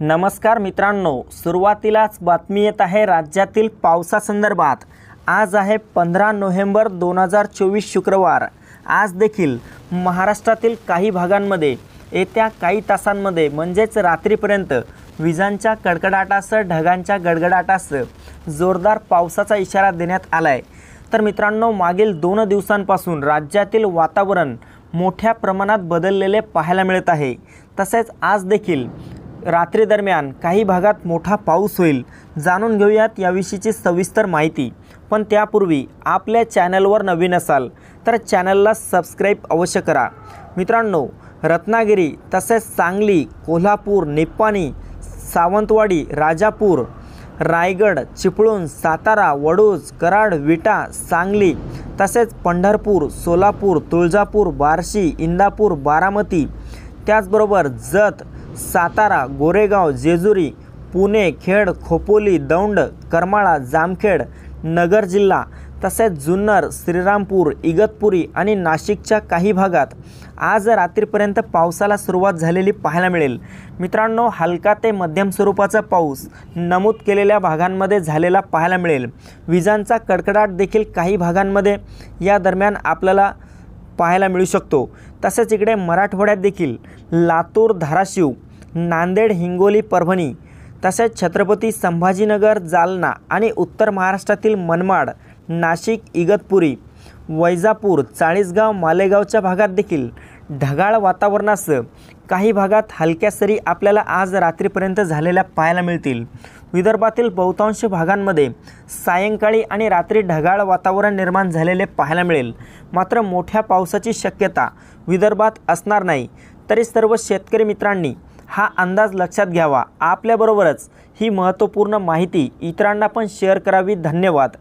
नमस्कार मित्रांनो, सुरुवातीलाच बातमी येत आहे राज्यातील पावसासंदर्भात। आज आहे 15 नोव्हेंबर 2024 शुक्रवार। आज देखील महाराष्ट्रातील काही भागांमध्ये येत्या काही तासांमध्ये म्हणजेच रात्रीपर्यंत विजांच्या कडकडाटासह ढगांच्या गडगडाटासह जोरदार पावसाचा इशारा देण्यात आला आहे। तर मित्रांनो, मागील 2 दिवसांपासून राज्यातील वातावरण मोठ्या प्रमाणात बदललेले पाहायला मिळत आहे। तसेच आज देखील रात्री दरम्यान काही भागात मोठा पाऊस होईल। जाणून घेऊयात याविषयीची सविस्तर माहिती। पण त्यापूर्वी आपल्या चॅनलवर नवीन असाल तर चॅनलला सबस्क्राइब अवश्य करा। मित्रांनो, रत्नागिरी तसेच सांगली, कोल्हापूर, निपाणी, सावंतवाडी, राजापूर, रायगड, चिपळूण, सातारा, वडूज, कराड, विटा, सांगली तसेच पंढरपूर, सोलापूर, तुळजापूर, बार्शी, इंदापूर, बारामती, त्याचबरोबर जत, सातारा, गोरेगाव, जेजुरी, पुणे, खेड, खोपोली, दौंड, करमाळा, जामखेड, नगर जिल्हा तसेच जुन्नर, श्रीरामपूर, इगतपुरी आणि नाशिकच्या काही भागात आज रात्रीपर्यंत पावसाला सुरुवात झालेली पाहायला मिळेल। मित्रांनो, हलका ते मध्यम स्वरूपाचा पाऊस नमूद केलेल्या भागांमध्ये झालेला पाहायला मिळेल। विजांचा कडकडाट देखील काही भागांमध्ये या दरम्यान आपल्याला पाहायला मिळू शकतो। तसेच इकडे मराठवाड्यात देखील लातूर, धाराशिव, नांदेड, हिंगोली, परभणी तसेच छत्रपती संभाजीनगर, जालना आणि उत्तर महाराष्ट्रातील मनमाड, नाशिक, इगतपुरी, वैजापूर, चाळीसगाव, मालेगावच्या भागात देखील ढगाळ वातावरणासह काही भागात हलक्या सरी आपल्याला आज रात्रीपर्यंत झालेल्या पाहायला मिळतील। विदर्भातील बहुतांश भागांमध्ये सायंकाळी आणि रात्री ढगाळ वातावरण निर्माण झालेले पाहायला मिळेल। मात्र मोठ्या पावसाची शक्यता विदर्भात असणार नाही। तरी सर्व शेतकरी मित्रांनी हा अंदाज लक्षात घ्यावा। आपल्याबरोबरच ही महत्त्वपूर्ण माहिती इतरांना पण शेअर करावी। धन्यवाद।